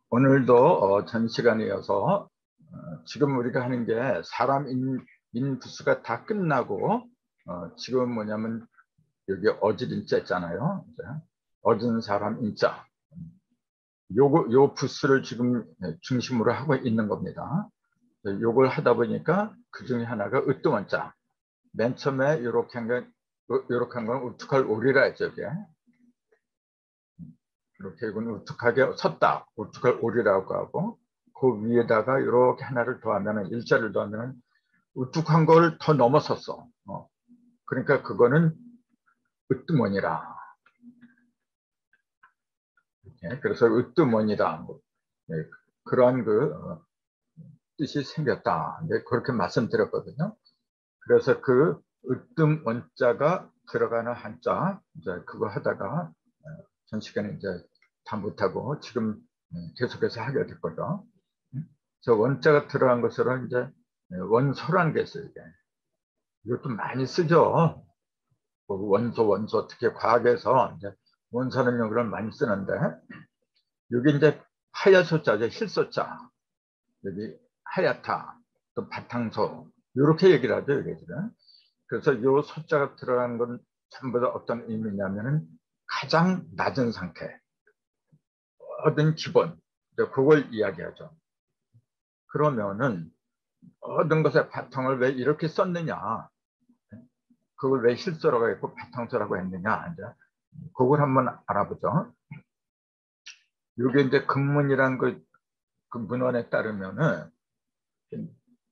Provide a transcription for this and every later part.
오늘도 전 시간이어서 지금 우리가 하는 게 사람 인부수가 다 끝나고 지금 뭐냐면 여기 어질 인자 있잖아요. 이제 어진 사람 인자. 요 부수를 지금 중심으로 하고 있는 겁니다. 요걸 하다 보니까 그 중에 하나가 으뜸원자. 맨 처음에 요렇게 한 건 우뚝할 오리라 했죠. 이게. 이렇게 이건 우뚝하게 섰다. 우뚝할 오리라고 하고 그 위에다가 이렇게 하나를 더하면 일자를 더하면 우뚝한 걸 더 넘어섰어. 그러니까 그거는 으뜸원이라. 그래서 으뜸원이다. 그러한 뜻이 생겼다. 그렇게 말씀드렸거든요. 그래서 그 으뜸원자가 들어가는 한자 이제 그거 하다가 전 시간에 이제 다 못하고 지금 계속해서 하게 될 거죠. 저 원자가 들어간 것으로 이제 원소라는 게 있어요. 이것도 많이 쓰죠. 원소 특히 과학에서 이제 원소는 용어를 많이 쓰는데 여기 이제 하야소자죠. 실소자. 여기 하얗다. 또 바탕소. 이렇게 얘기를 하죠. 여기들은. 그래서 이 소자가 들어간 건 전부 다 어떤 의미냐면은 가장 낮은 상태. 얻은 기본. 그걸 이야기하죠. 그러면은 모든 것의 바탕을 왜 이렇게 썼느냐. 그걸 왜 실소라고 했고 바탕소라고 했느냐. 이제 그걸 한번 알아보죠. 이게 이제 금문이란 그 문헌에 따르면은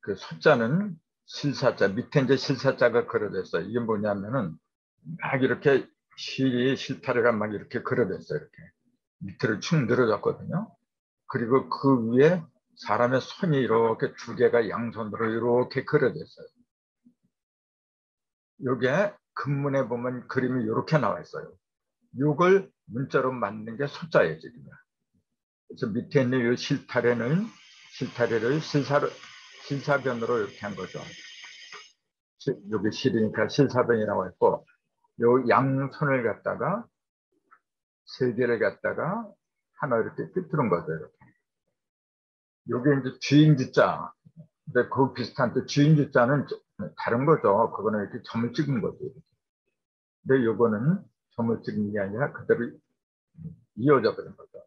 그 소자는 실사자 밑에 이제 실사자가 그려졌어요. 이게 뭐냐면은 막 이렇게 실타래가 막 이렇게 그려졌어요. 이렇게 밑으로 축 늘어졌거든요. 그리고 그 위에 사람의 손이 이렇게 두 개가 양손으로 이렇게 그려졌어요. 요게 금문에 보면 그림이 이렇게 나와 있어요. 이걸 문자로 만든 게 소자예요, 지금. 그래서 밑에 있는 이 실타래를 실사변으로 이렇게 한 거죠. 여기 실이니까 실사변이라고 했고, 요 양손을 갖다가 세 개를 갖다가 하나 이렇게 삐뚤은 거죠. 이렇게. 요게 이제 주인주자. 근데 그 비슷한 또 주인주자는 다른 거죠. 그거는 이렇게 점을 찍은 거죠. 근데 요거는 점을 찍은 게 아니라 그대로 이어져 버린 거죠.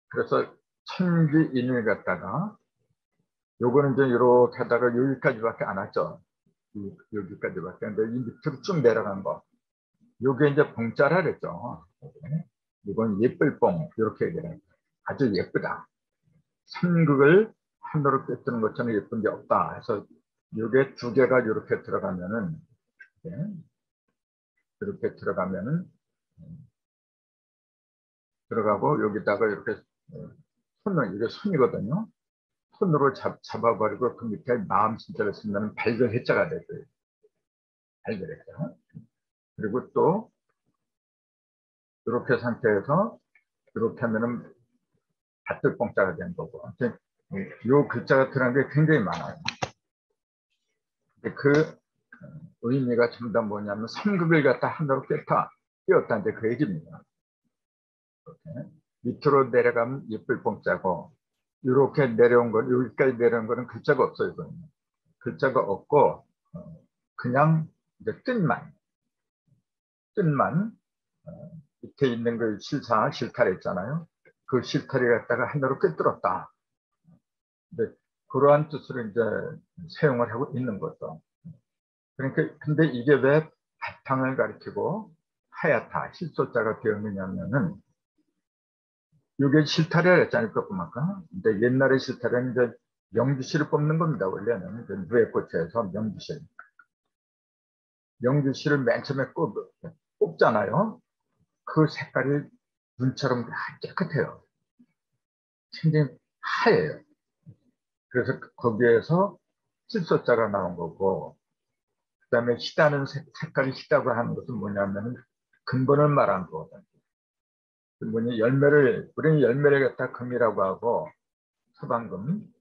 그래서 천지인을 갖다가 요거는 이제 이렇게 하다가 여기까지밖에 안 왔죠. 여기까지밖에. 근데 이 밑으로 쭉 내려간 거. 요게 이제 봉자라 그랬죠. 이건 예쁠 뽕. 이렇게 얘기해요. 아주 예쁘다. 삼극을 하나로 꿰뜨는 것처럼 예쁜 게 없다. 해서 요게 두 개가 이렇게 들어가면은 이렇게 들어가고 여기다가 이렇게 손을 이게 손이거든요. 손으로 잡아버리고 그 밑에 마음 진짜를 쓰면 발견 해자가 되고요. 발견 해자. 그리고 또 이렇게 상태에서 이렇게 하면은 밭들뽕자가 된 거고. 이 글자가 들어간 게 굉장히 많아요. 그 의미가 전부 다 뭐냐면 삼극을 갖다 하나로 꿰었다. 이제 그 얘기입니다. 이렇게. 밑으로 내려가면 예쁠 뽕자고 이렇게 내려온 건 여기까지 내려온 거는 글자가 없어요. 이거는. 글자가 없고 그냥 이제 뜻만 밑에 있는 그 실타래 있잖아요. 그 실타래 갖다가 하나로 꿰뚫었다. 근데 그러한 뜻으로 이제 사용을 하고 있는 거죠. 그러니까 근데 이게 왜 바탕을 가리키고 하얗다 실소자가 되었느냐면은 이게 실타래를 했잖아요. 조금 아까. 근데 옛날에 실타래는 이제 명주실을 뽑는 겁니다. 원래는 누에꽃에서 명주실을 맨 처음에 뽑잖아요. 그 색깔이 눈처럼 깨끗해요. 굉장히 하얘요. 그래서 거기에서 실소자가 나온 거고, 그 다음에 희다는 색깔이 희다고 하는 것은 뭐냐면 근본을 말하는 거거든요. 근본이 우리는 열매를 갖다 금이라고 하고, 소방금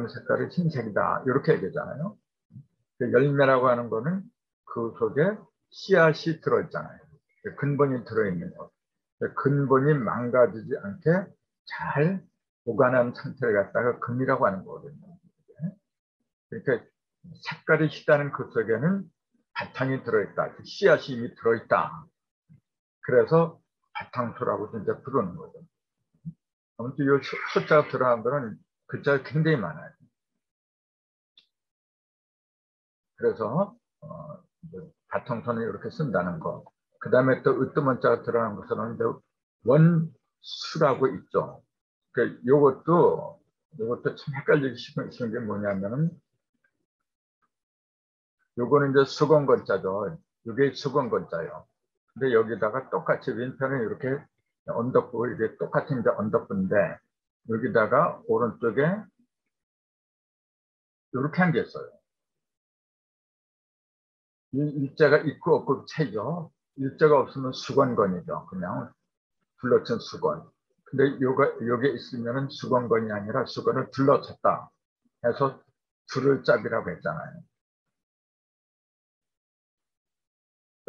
색깔이 흰색이다. 이렇게 얘기하잖아요. 그 열매라고 하는 거는 그 속에 씨앗이 들어있잖아요. 근본이 들어있는 거. 근본이 망가지지 않게 잘 보관한 상태를 갖다가 금이라고 하는 거거든요. 그러니까 색깔이 희다는 그 속에는 바탕이 들어있다. 씨앗이 이미 들어있다. 그래서 바탕소라고 이제 부르는 거죠. 아무튼 이 소자가 들어간 거는 글자가 굉장히 많아요. 그래서 바탕소는 이렇게 쓴다는 거. 그 다음에 또 으뜸원자가 들어간 것은 이제 원수라고 있죠. 그 요것도 참 헷갈리기 쉬운 게 뭐냐면은 요거는 이제 수건건자죠. 이게 수건건자예요. 근데 여기다가 똑같이 왼편은 이렇게 언덕부 이게 똑같은 이제 언덕부인데 여기다가 오른쪽에 이렇게 한 게 있어요. 이 일자가 있고 없고 차이죠. 일자가 없으면 수건건이죠. 그냥 둘러친 수건. 근데 요게 있으면은 수건건이 아니라 수건을 둘러쳤다 해서 줄을 짭이라고 했잖아요.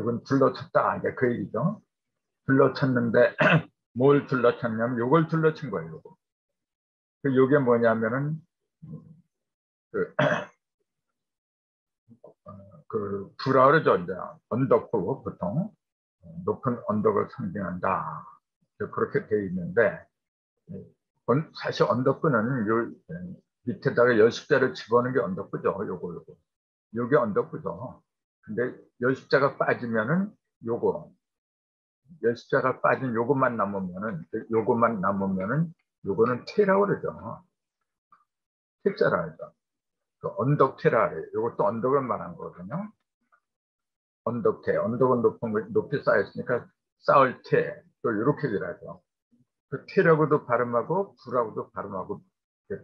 이건 둘러쳤다. 이제 그 얘기죠. 둘러쳤는데 뭘 둘러쳤냐면 요걸 둘러친 거예요. 요거. 요게 뭐냐면은 그, 부라 그러죠. 이제 언덕부 보통 높은 언덕을 상징한다. 그렇게 돼 있는데 사실 언덕부는 요 밑에다가 열십자를 집어넣는 게 언덕부죠. 요거. 요게 언덕부죠. 근데 열십자가 빠지면은 요거 열십자가 빠진 요것만 남으면은 요거는 태라고 그러죠. 태자라 하죠. 그 언덕태라 그래요. 요것도 언덕을 말한 거거든요. 언덕태, 언덕은 높이 쌓였으니까 쌓을 태, 또 이렇게 되라죠. 그 태라고도 발음하고 부라고도 발음하고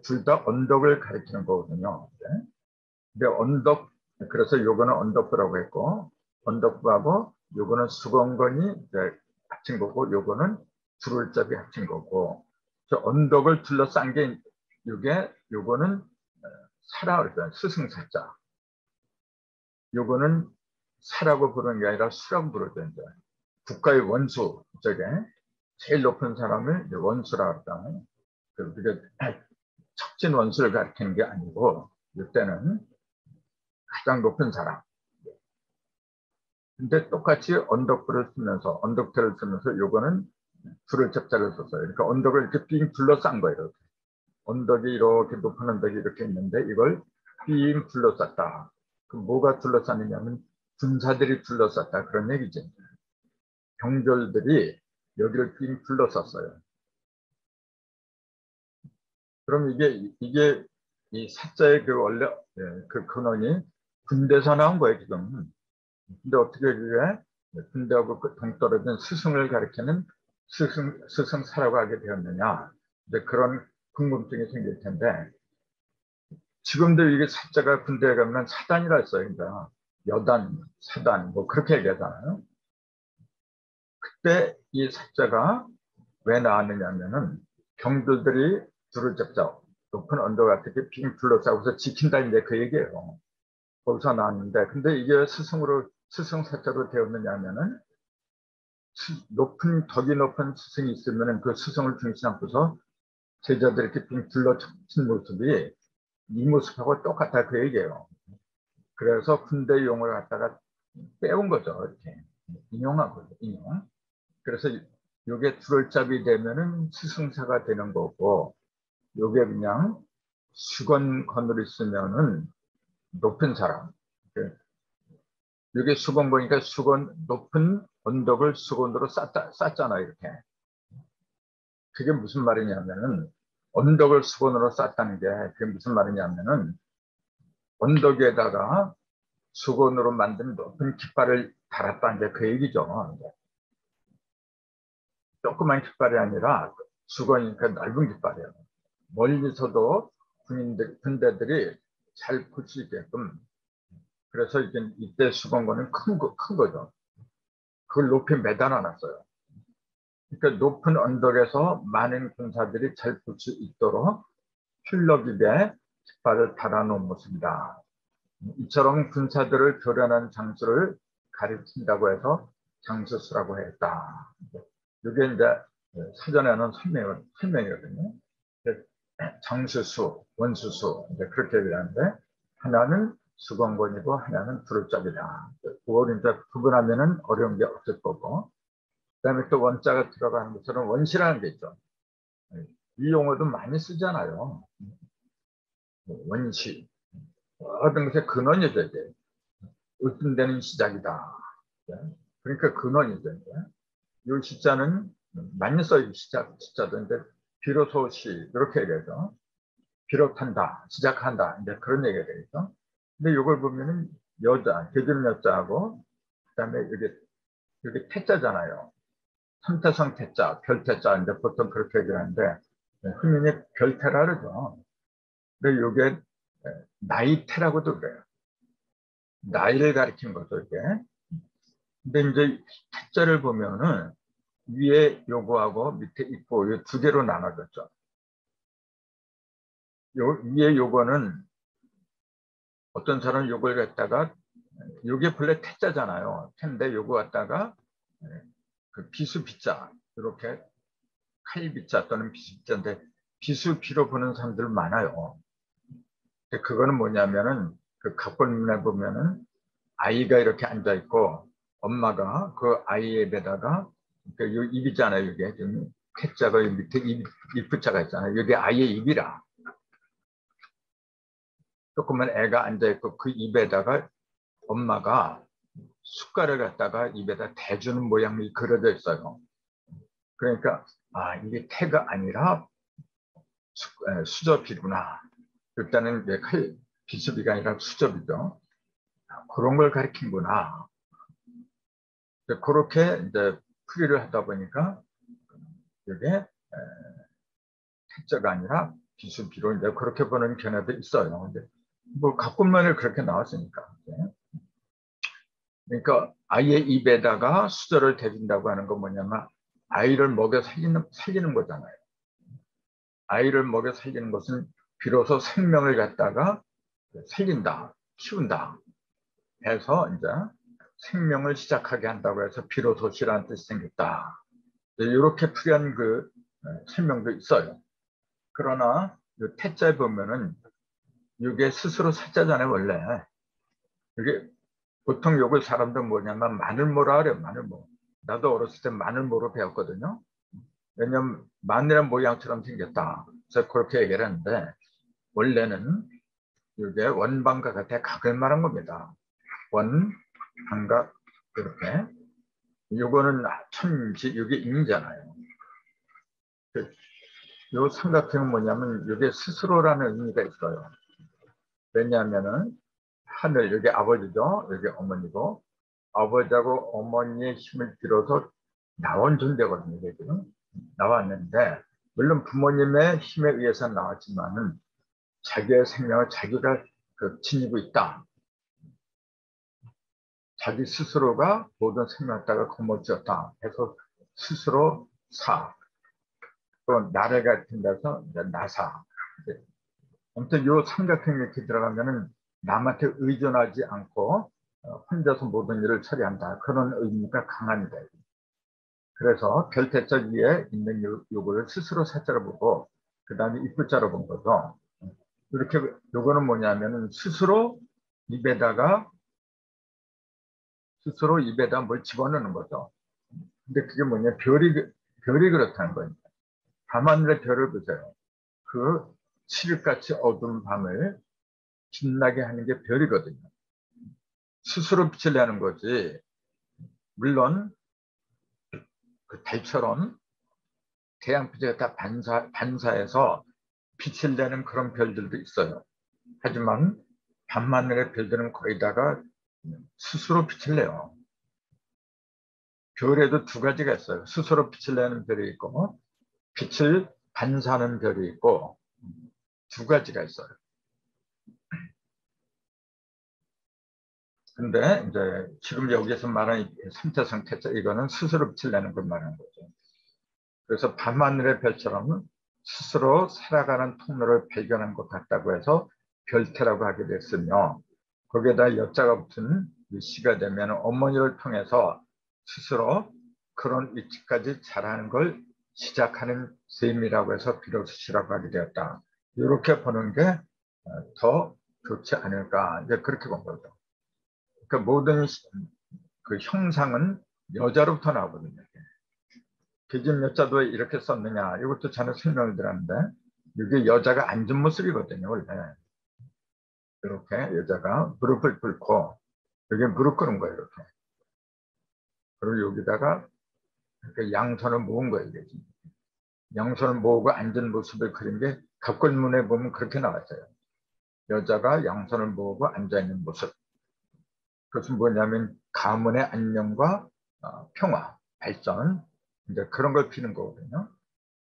둘 다 언덕을 가리키는 거거든요. 근데 언덕, 그래서 요거는 언덕부라고 했고 언덕부하고 요거는 수건건이 합친 거고 요거는 두를잡이 합친 거고 저 언덕을 둘러싼 게 요거는 사라 그랬잖아요. 스승사자. 요거는 사라고 부르는 게 아니라 수라고 부르죠. 이제. 국가의 원수, 저게 제일 높은 사람을 원수라고 했잖아요. 그게 척진 원수를 가리키는 게 아니고 이때는 가장 높은 사람. 근데 똑같이 언덕태를 쓰면서 요거는 줄을 cep자를 썼어요. 그러니까 언덕을 이렇게 빙 둘러싼 거예요. 이렇게. 언덕이 이렇게 높은 언덕이 이렇게 있는데 이걸 빙 둘러쌌다. 그럼 뭐가 둘러쌌느냐면 군사들이 둘러쌌다. 그런 얘기죠. 병졸들이 여기를 빙 둘러쌌어요. 그럼 이게 이 사자의 그 원래 그 근원이 군대에서 나온 거예요, 지금. 근데 어떻게 그게 군대하고 그 동떨어진 스승을 가리키는 스승사라고 하게 되었느냐. 이제 그런 궁금증이 생길 텐데, 지금도 이게 사자가 군대에 가면 사단이라 했어요. 그러니까 여단, 사단, 뭐 그렇게 얘기하잖아요. 그때 이 사자가 왜 나왔느냐면은 경들들이 줄을 잡자 높은 언덕 같은 게 빙 둘러싸고서 지킨다 이제 그 얘기예요. 거기서 나왔는데 근데 이게 스승 사자로 되었느냐면은 덕이 높은 스승이 있으면은 그 스승을 중심 삼고서 제자들이 이렇게 빙 둘러친 모습이 이 모습하고 똑같다 그 얘기예요. 그래서 군대 용어를 갖다가 빼온 거죠. 이렇게 인용한 거죠. 인용. 그래서 요게 두롤잡이 되면은 스승사가 되는 거고 요게 그냥 수건건으로 있으면은 높은 사람. 요게 수건 보니까 높은 언덕을 수건으로 쌓잖아 이렇게. 그게 무슨 말이냐면은 언덕을 수건으로 쌓다는 게 그게 무슨 말이냐면은 언덕에다가 수건으로 만든 높은 깃발을 달았다는 게 그 얘기죠. 조그만 깃발이 아니라 수건이니까 넓은 깃발이에요. 멀리서도 군대들이 잘 볼 수 있게끔. 그래서 이때 수건권은 큰 거죠. 그걸 높이 매달아 놨어요. 그러니까 높은 언덕에서 많은 군사들이 잘 볼 수 있도록 힐러기에 깃발을 달아놓은 모습이다. 이처럼 군사들을 교련한 장수를 가리킨다고 해서 장수수라고 했다. 이게 이제 사전에는 설명이거든요. 정수수, 원수수 이제 그렇게 얘기하는데 하나는 수건권이고 하나는 두루짝이다. 그걸 이제 구분하면은 어려운 게 없을 거고 그다음에 또 원자가 들어가는 것처럼 원시라는 게 있죠. 이 용어도 많이 쓰잖아요. 원시. 어떤 것의 근원이죠, 이게. 으뜸되는 시작이다. 그러니까 근원이죠. 이 시자는 많이 써있는 시자인데 비로소시 이렇게 얘기하죠. 비롯한다, 시작한다. 이제 그런 얘기가 되겠죠. 근데 이걸 보면은 여자, 개점 여자하고 그다음에 여기 태자잖아요. 삼태성 태자, 별태자 이제 보통 그렇게 얘기하는데 흔히 별태라 그러죠. 근데 이게 나이테라고도 그래요. 나이를 가리키는 거죠, 이게. 근데 이제 태자를 보면은 위에 요거하고 밑에 있고 두 개로 나눠졌죠. 위에 요거는 어떤 사람은 요걸 갖다가 요게 본래 태자잖아요. 텐데 요거 갖다가 그 비수비자 이렇게 칼비자 또는 비수비자인데 비수비로 보는 사람들 많아요. 근데 그거는 뭐냐면은 그 각본문에 보면은 아이가 이렇게 앉아 있고 엄마가 그 아이의 배다가 그러니까 요 입이잖아요. 이게 지금 태자가 밑에 입부자가 있잖아요. 이게 아이의 입이라. 조그만 애가 앉아 있고 그 입에다가 엄마가 숟가락을 갖다가 입에다 대주는 모양이 그려져 있어요. 그러니까 아 이게 태가 아니라 수접이구나. 일단은 비수비가 아니라 수접이죠. 그런 걸 가리킨구나. 그렇게 이제 풀이를 하다 보니까 이게 태자가 아니라 비수비로 이제 그렇게 보는 견해도 있어요. 근데 뭐 각본만을 그렇게 나왔으니까. 그러니까 아이의 입에다가 수저를 대준다고 하는 건 뭐냐면 아이를 먹여 살리는 거잖아요. 아이를 먹여 살리는 것은 비로소 생명을 갖다가 살린다, 키운다 해서 이제 생명을 시작하게 한다고 해서 비로소시라는 뜻이 생겼다. 이렇게 풀이한 그 설명도 있어요. 그러나 이 태자에 보면은 이게 스스로 사자잖아요, 원래. 이게 보통 욕을 사람들 뭐냐면 마늘모라 그래요, 마늘모. 나도 어렸을 때 마늘모로 배웠거든요. 왜냐면 마늘의 모양처럼 생겼다. 그래서 그렇게 얘기를 하는데 원래는 이게 원방과 같아 각을 말한 겁니다. 원방각 이렇게. 요거는 천지, 이게 인이잖아요. 요 삼각형은 뭐냐면 이게 스스로라는 의미가 있어요. 왜냐하면은 하늘, 여기 아버지죠. 여기 어머니고 아버지하고 어머니의 힘을 빌어서 나온 존재거든요. 이게 지금 나왔는데 물론 부모님의 힘에 의해서 나왔지만은 자기의 생명을 자기가 지니고 있다. 자기 스스로가 모든 생명을 따라 거머쥐었다 해서 스스로 사. 또 나를 같은 데서 나사. 아무튼 요 삼각형 이렇게 들어가면은 남한테 의존하지 않고 혼자서 모든 일을 처리한다. 그런 의미가 강합니다. 그래서 별태자 위에 있는 요거를 스스로 사자로 보고 그 다음에 입구자로 본 거죠. 이렇게 요거는 뭐냐면은 스스로 입에다 뭘 집어넣는 거죠. 근데 그게 뭐냐 별이 그렇다는 거예요. 밤하늘의 별을 보세요. 그 칠흑같이 어두운 밤을 빛나게 하는 게 별이거든요. 스스로 빛을 내는 거지. 물론 그 달처럼 태양빛에 다 반사해서 빛을 내는 그런 별들도 있어요. 하지만 밤하늘의 별들은 거의 다가 스스로 빛을 내요. 별에도 두 가지가 있어요. 스스로 빛을 내는 별이 있고 빛을 반사하는 별이 있고 두 가지가 있어요. 근데 이제 지금 여기서 말하는 삼태성 태자 이거는 스스로 빛을 내는 걸 말하는 거죠. 그래서 밤하늘의 별처럼 스스로 살아가는 통로를 발견한 것 같다고 해서 별태라고 하게 됐으며 거기에다 여자가 붙은 시가 되면 어머니를 통해서 스스로 그런 위치까지 자라는 걸 시작하는 셈이라고 해서 비로소시라고 하게 되었다. 이렇게 보는 게 더 좋지 않을까. 이제 그렇게 본 거죠. 그 모든 그 형상은 여자로부터 나오거든요. 계집 여자도 이렇게 썼느냐. 이것도 저는 설명을 드렸는데 이게 여자가 앉은 모습이거든요. 원래 이렇게 여자가 무릎을 꿇고 여기 무릎 꿇은 거예요. 이렇게. 그리고 여기다가 이렇게 양손을 모은 거예요. 이게. 양손을 모으고 앉은 모습을 그린 게 갑골문에 보면 그렇게 나왔어요. 여자가 양손을 모으고 앉아있는 모습. 그것은 뭐냐면 가문의 안녕과 평화, 발전, 이제 그런 걸 피는 거거든요.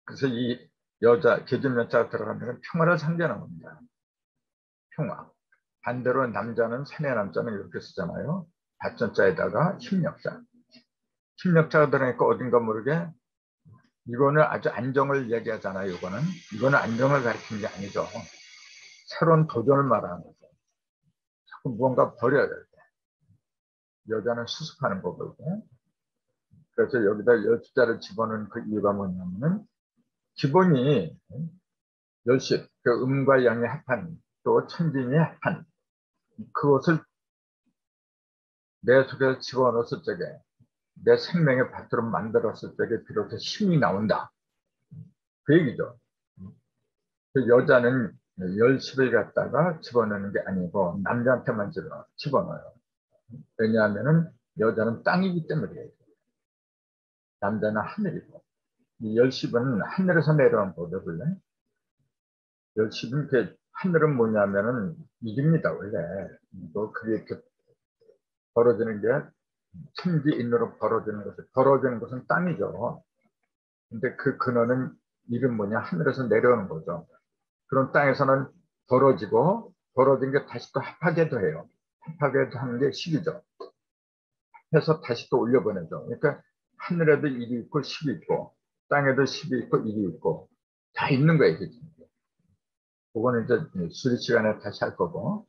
그래서 이 여자, 계집 여자가 들어가면 평화를 상징하는 겁니다. 평화. 반대로 남자는 사내 남자는 이렇게 쓰잖아요. 발전자에다가 힘력자. 힘력자가 들어가니까 어딘가 모르게 이거는 아주 안정을 얘기하잖아요. 이거는 안정을 가리키는 게 아니죠. 새로운 도전을 말하는 거죠. 자꾸 무언가 버려야 될 때. 여자는 수습하는 거거든요. 그래서 여기다 열숫자를 집어넣은 그 이유가 뭐냐면은 기본이 열십, 그 음과 양의 합한, 또 천진의 합한, 그것을 내 속에 집어넣었을 적에 내 생명의 밭으로 만들었을 적에 비로소 힘이 나온다. 그 얘기죠. 그 여자는 열십을 갖다가 집어넣는 게 아니고 남자한테만 집어넣어요. 왜냐하면은 여자는 땅이기 때문이에요. 남자는 하늘이고. 이 열십은 하늘에서 내려온 거죠, 원래. 열십은 하늘은 뭐냐면은 일입니다, 원래. 그게 이렇게 벌어지는 게 천지인으로 벌어지는 것은 땅이죠. 근데 그 근원은 일은 뭐냐, 하늘에서 내려오는 거죠. 그런 땅에서는 벌어진 게 다시 또 합하게도 해요. 합하게 하는 게 식이죠. 해서 다시 또 올려보내죠. 그러니까 하늘에도 일이 있고 식이 있고 땅에도 식이 있고 일이 있고 다 있는 거예요. 그거는 이제 수리 시간에 다시 할 거고.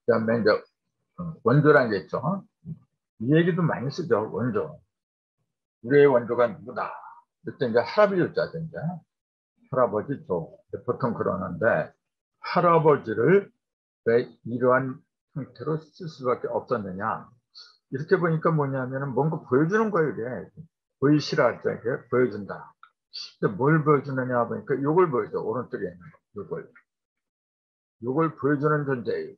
그다음에 이제 원조라는 게 있죠. 이 얘기도 많이 쓰죠. 원조. 우리의 원조가 누구다. 그때 이제 할아버지 요자죠. 이제 할아버지 조. 보통 그러는데 할아버지를 왜 이러한 형태로 쓸 수밖에 없었느냐. 이렇게 보니까 뭐냐면은 뭔가 보여주는 거예요. 이게. 보이시라 할 때 보여준다. 근데 뭘 보여주느냐 보니까 이걸 보여줘. 오른쪽에 있는 거. 이걸 보여주는 존재예요.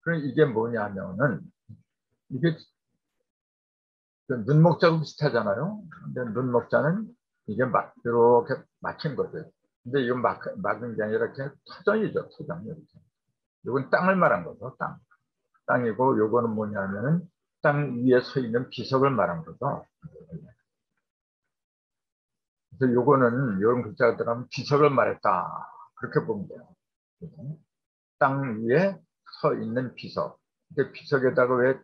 그럼 이게 뭐냐면은 이게 눈목자하고 비슷하잖아요. 근데 눈목자는 이게 이렇게 막힌 거죠. 근데 이건 막은 게 아니라 이렇게 터전이죠. 터전. 이렇게. 이건 땅을 말한 거죠. 땅이고 요거는 뭐냐면은 땅 위에 서 있는 비석을 말한 거죠. 그래서 요거는 이런 글자가 들어가면 비석을 말했다. 그렇게 보면 돼요. 땅 위에 서 있는 비석. 근데 비석에다가 왜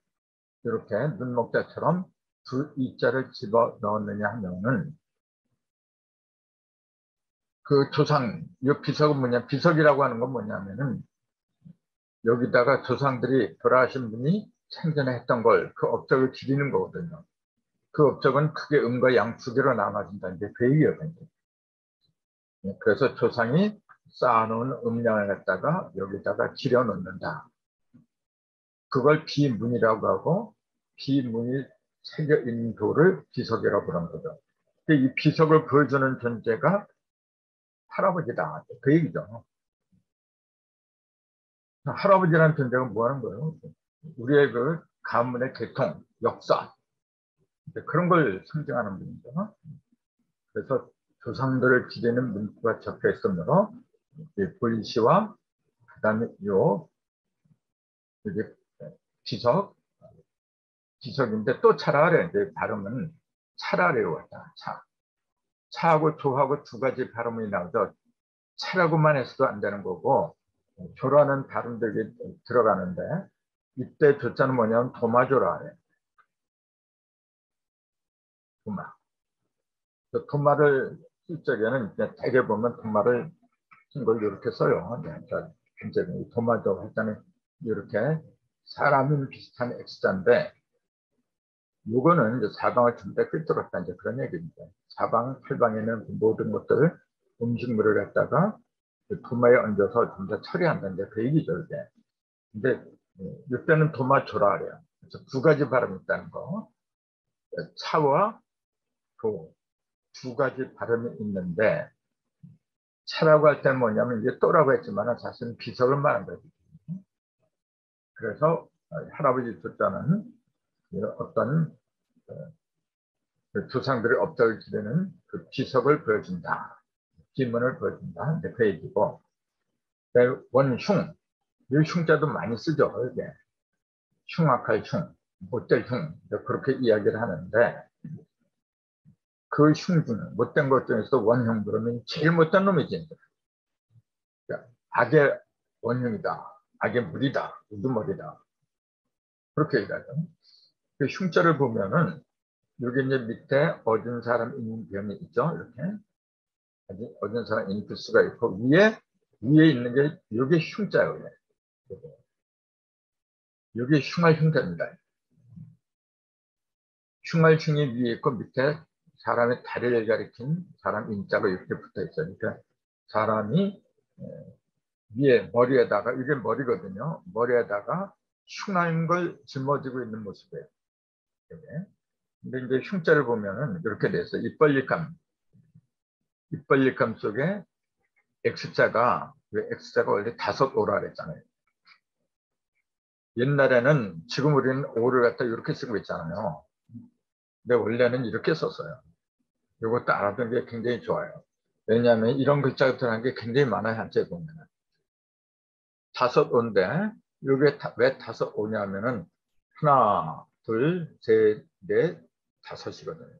이렇게 눈목자처럼 두 이자를 집어 넣었느냐 하면은 그 조상, 이 비석은 뭐냐, 비석이라고 하는 건 뭐냐면은 여기다가 조상들이 돌아가신 분이 생전에 했던 걸 그 업적을 기리는 거거든요. 그 업적은 크게 음과 양 두 개로 나눠진다는 게 그 얘기거든요. 그래서 조상이 쌓아놓은 음량을 갖다가 여기다가 기려 놓는다. 그걸 비문이라고 하고 비문이 새겨 있는 돌을 비석이라고 부르는 거죠. 이 비석을 보여주는 존재가 할아버지다. 그 얘기죠. 할아버지라는 존재가 뭐 하는 거예요? 우리의 그 가문의 계통, 역사, 그런 걸 상징하는 분이죠. 그래서 조상들을 기리는 문구가 적혀 있으므로 보이시와 그다음에 이게 비석인데 또 차라리 이제 발음은 차라리로 왔다. 차하고 조하고 두 가지 발음이 나오죠. 차라고만 해서도 안 되는 거고 조라는 발음들이 들어가는데 이때 조자는 뭐냐면 도마조라 해요. 도마. 도마를 쓸 적에는 대개 보면 도마를 쓴 걸 이렇게 써요. 이제 도마조 할 때는 이렇게 사람인 비슷한 X자인데 요거는 이제 사방을 전부 다 꿰뚫었다 이제 그런 얘기입니다. 사방 팔방에 있는 그 모든 것들 음식물을 갖다가 그 도마에 얹어서 전부 다 처리한다 이제 그 얘기죠 이게. 근데 이때는 도마초라 그래요. 그래서 두 가지 발음이 있다는 거. 차와 도 두 가지 발음이 있는데 차라고 할 때는 뭐냐면 이게 또라고 했지만 사실은 비석을 말한 거죠. 그래서 할아버지 조자는 어떤 그 조상들의 업적을 기르는 그 비석을 보여준다. 기문을 보여준다. 그 얘기고. 원흉. 이 흉자도 많이 쓰죠. 이게. 흉악할 흉, 못될 흉. 그렇게 이야기를 하는데 그 흉 중에 못된 것 중에서 원흉 그러면 제일 못된 놈이지. 그러니까 악의 원흉이다. 악의 물이다. 우두머리다. 그렇게 얘기하죠. 그 흉자를 보면은 여기 이제 밑에 어진 사람 인병이 있죠. 이렇게. 어진 사람 인투스가 있고 위에 있는 게 이게 흉자예요. 이게 흉할 흉자입니다. 흉할 흉이 위에 있고 밑에 사람의 다리를 가리킨 사람 인자가 이렇게 붙어 있어요. 그러니까 사람이 위에 머리에다가 이게 머리거든요. 머리에다가 흉한 걸 짊어지고 있는 모습이에요. 근데 이제 흉자를 보면은 이렇게 돼 있어요. 입벌릴감 속에 X자가 원래 5오라 그랬잖아요. 옛날에는 지금 우리는 오를 갖다 이렇게 쓰고 있잖아요. 근데 원래는 이렇게 썼어요. 이것도 알아두는 게 굉장히 좋아요. 왜냐하면 이런 글자가 들어간 게 굉장히 많아요. 한자에 보면은. 5오인데 이게 왜 5오냐면은 하나, 둘, 셋, 넷, 5이거든요.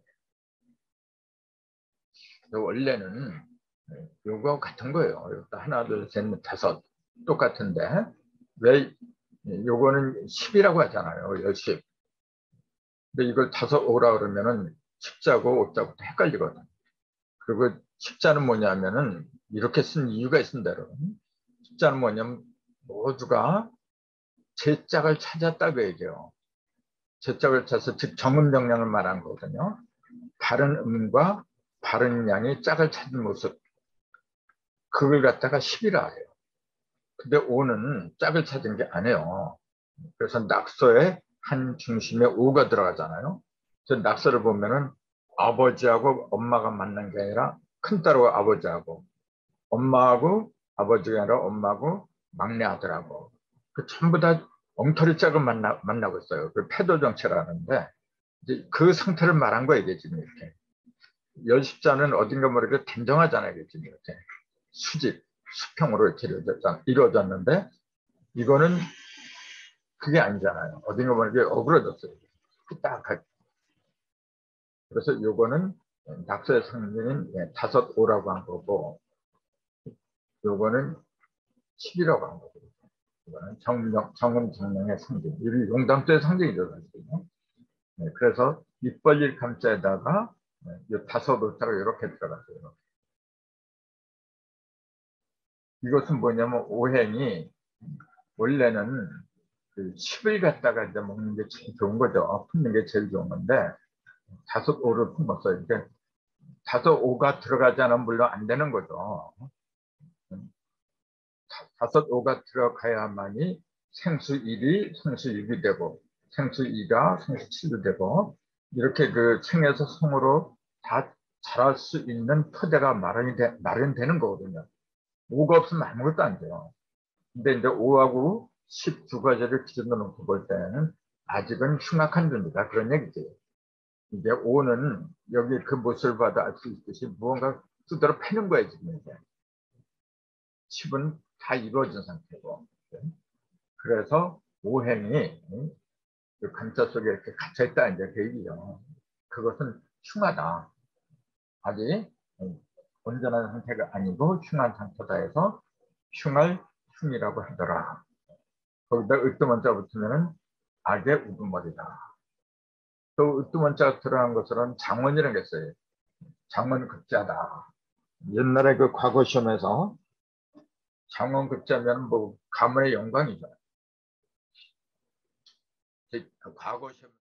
원래는 요거 같은 거예요. 하나, 둘, 셋, 넷, 5 똑같은데 왜 요거는 10이라고 하잖아요. 10. 근데 이걸 5오라 그러면은 10자고 5자고 헷갈리거든. 그리고 10자는 뭐냐면은 이렇게 쓴 이유가 있습니다, 여러분. 10자는 뭐냐면 모두가 제 짝을 찾았다 그 얘기예요. 제 짝을 찾아서 즉 정음정량을 말한 거거든요. 바른 음과 바른 양의 짝을 찾은 모습. 그걸 갖다가 10이라 해요. 근데 5는 짝을 찾은 게 아니에요. 그래서 낙서에 한 중심에 5가 들어가잖아요. 그래서 낙서를 보면은 아버지하고 엄마가 만난 게 아니라 큰딸하고 아버지하고 엄마하고 아버지가 아니라 엄마하고 막내 아들하고 그 전부 다 엉터리 짝을 만나고 있어요. 그 패도정체라는데 이제 그 상태를 말한 거예요. 이게 지금 이렇게. 열십자는 어딘가 모르게 단정하잖아요. 이게 지금 이렇게. 수평으로 이렇게 이루어졌는데 이거는 그게 아니잖아요. 어딘가 모르게 어그러졌어요. 딱. 그래서 요거는 낙서의 상징인 5오라고 한 거고 요거는 10이라고 한 거고 이거는 정음정령의 상징. 이 용담조의 상징이죠. 사실은요. 네, 그래서 입 벌릴 감자에다가 이 5오자가 이렇게 들어갔어요. 이것은 뭐냐면 오행이 원래는 그 10을 갖다가 이제 먹는 게 제일 좋은 거죠. 품는 게 제일 좋은 건데 5오를 품었어요. 그러니까 5오가 들어가지 않으면 물론 안 되는 거죠. 5오가 들어가야만이 생수1이 생수6이 되고 생수2가 생수7이 되고 이렇게 그 생에서 성으로 다 자랄 수 있는 토대가 마련되는 거거든요. 5가 없으면 아무것도 안 돼요. 근데 이제 5하고 10 두 가지를 기준으로 놓고 볼 때는 아직은 흉악한 존재다. 그런 얘기지. 이제 5는 여기 그 모습을 봐도 알 수 있듯이 무언가 두드러 패는 거예요, 지금 이제. 10은 다 이루어진 상태고. 그래서 오행이 그 감자 속에 이렇게 갇혀있다, 이제 그 얘기죠. 그것은 흉하다. 아직 온전한 상태가 아니고 흉한 상태다 해서 흉을 흉이라고 하더라. 거기다 으뜸원자 붙으면 악의 우두머리다. 또 으뜸원자가 들어간 것으로는 장원이라는 게 있어요. 장원급자다. 옛날에 그 과거 시험에서 장원급자면 뭐 가문의 영광이죠. 그 과거 시험